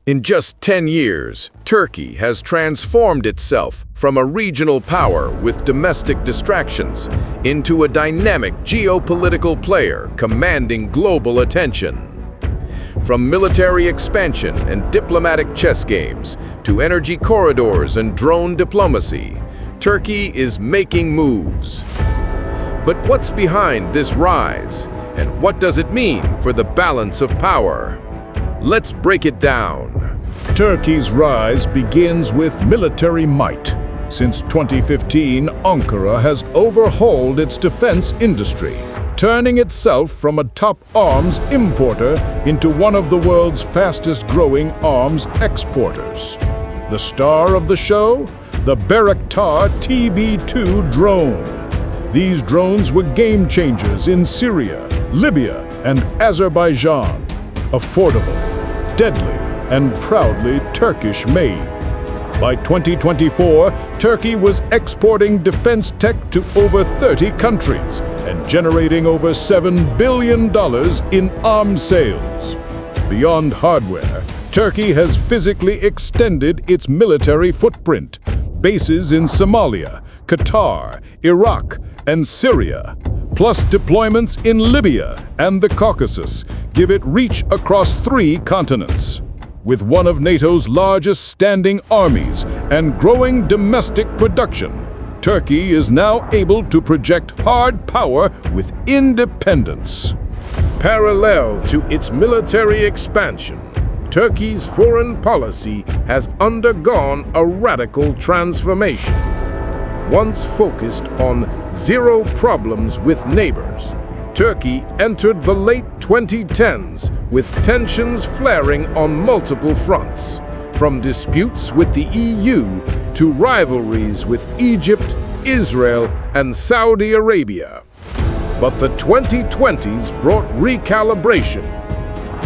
In just 10 years, Turkey has transformed itself from a regional power with domestic distractions into a dynamic geopolitical player commanding global attention. From military expansion and diplomatic chess games to energy corridors and drone diplomacy, Turkey is making moves. But what's behind this rise, and what does it mean for the balance of power? Let's break it down. Turkey's rise begins with military might. Since 2015, Ankara has overhauled its defense industry, turning itself from a top arms importer into one of the world's fastest-growing arms exporters. The star of the show? The Bayraktar TB2 drone. These drones were game changers in Syria, Libya, and Azerbaijan. Affordable, deadly, and proudly Turkish-made. By 2024, Turkey was exporting defense tech to over 30 countries and generating over $7 billion in arms sales. Beyond hardware, Turkey has physically extended its military footprint. Bases in Somalia, Qatar, Iraq, and Syria, plus deployments in Libya and the Caucasus, give it reach across 3 continents. With one of NATO's largest standing armies and growing domestic production, Turkey is now able to project hard power with independence. Parallel to its military expansion, Turkey's foreign policy has undergone a radical transformation. Once focused on zero problems with neighbors, Turkey entered the late 2010s with tensions flaring on multiple fronts, from disputes with the EU to rivalries with Egypt, Israel, and Saudi Arabia. But the 2020s brought recalibration.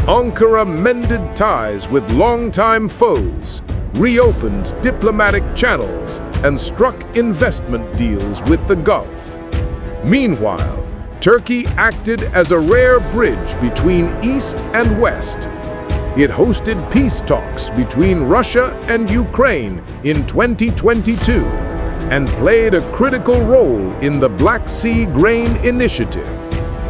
Ankara mended ties with longtime foes, reopened diplomatic channels, and struck investment deals with the Gulf. Meanwhile, Turkey acted as a rare bridge between East and West. It hosted peace talks between Russia and Ukraine in 2022 and played a critical role in the Black Sea Grain Initiative,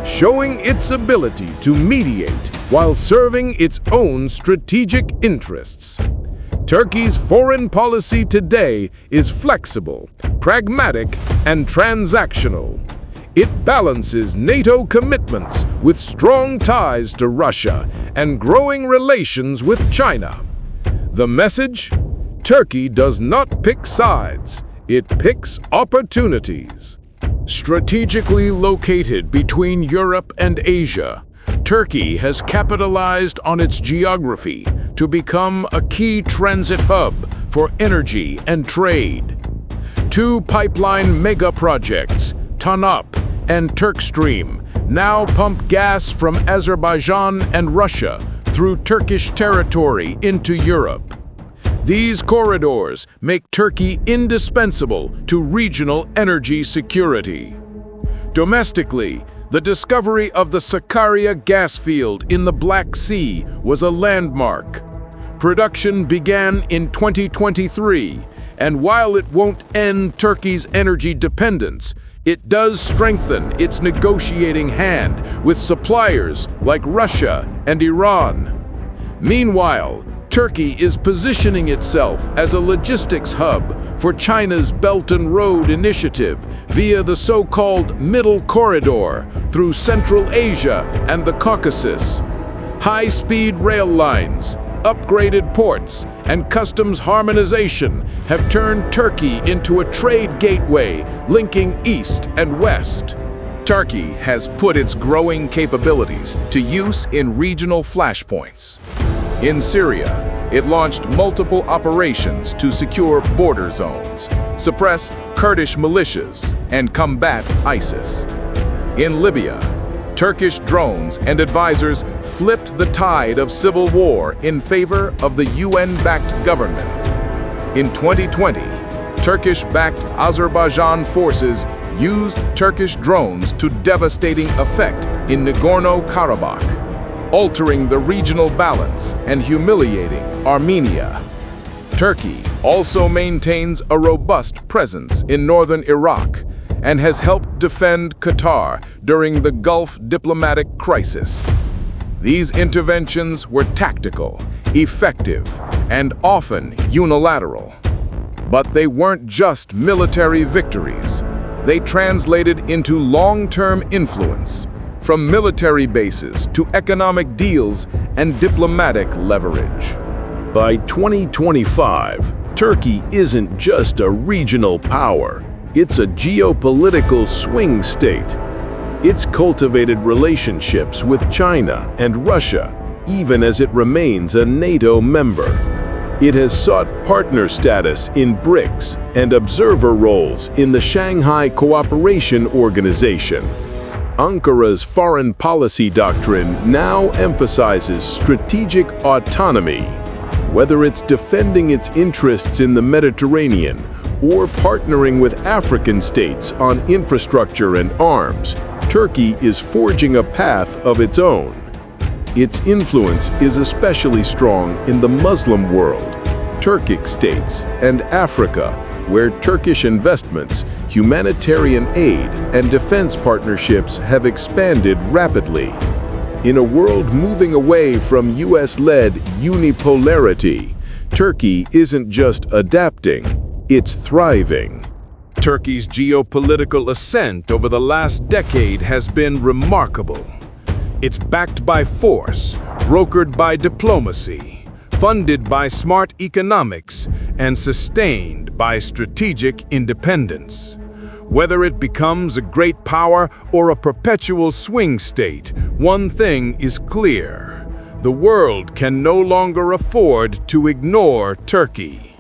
showing its ability to mediate while serving its own strategic interests. Turkey's foreign policy today is flexible, pragmatic, and transactional. It balances NATO commitments with strong ties to Russia and growing relations with China. The message? Turkey does not pick sides, it picks opportunities. Strategically located between Europe and Asia, Turkey has capitalized on its geography to become a key transit hub for energy and trade. 2 pipeline mega-projects, TANAP and Turkstream, now pump gas from Azerbaijan and Russia through Turkish territory into Europe. These corridors make Turkey indispensable to regional energy security. Domestically, the discovery of the Sakarya gas field in the Black Sea was a landmark. Production began in 2023, and while it won't end Turkey's energy dependence, it does strengthen its negotiating hand with suppliers like Russia and Iran. Meanwhile, Turkey is positioning itself as a logistics hub for China's Belt and Road Initiative via the so-called Middle Corridor through Central Asia and the Caucasus. High-speed rail lines, upgraded ports, and customs harmonization have turned Turkey into a trade gateway linking East and West. Turkey has put its growing capabilities to use in regional flashpoints. In Syria, it launched multiple operations to secure border zones, suppress Kurdish militias, and combat ISIS. In Libya, Turkish drones and advisors flipped the tide of civil war in favor of the UN-backed government. In 2020, Turkish-backed Azerbaijan forces used Turkish drones to devastating effect in Nagorno-Karabakh. altering the regional balance and humiliating Armenia. Turkey also maintains a robust presence in northern Iraq and has helped defend Qatar during the Gulf diplomatic crisis. These interventions were tactical, effective, and often unilateral. But they weren't just military victories. They translated into long-term influence, from military bases to economic deals and diplomatic leverage. By 2025, Turkey isn't just a regional power. It's a geopolitical swing state. It's cultivated relationships with China and Russia, even as it remains a NATO member. It has sought partner status in BRICS and observer roles in the Shanghai Cooperation Organization. Ankara's foreign policy doctrine now emphasizes strategic autonomy. Whether it's defending its interests in the Mediterranean or partnering with African states on infrastructure and arms, Turkey is forging a path of its own. Its influence is especially strong in the Muslim world, Turkic states, and Africa, where Turkish investments, humanitarian aid, and defense partnerships have expanded rapidly. In a world moving away from US-led unipolarity, Turkey isn't just adapting, it's thriving. Turkey's geopolitical ascent over the last decade has been remarkable. It's backed by force, brokered by diplomacy, funded by smart economics, and sustained by strategic independence. Whether it becomes a great power or a perpetual swing state, one thing is clear: the world can no longer afford to ignore Turkey.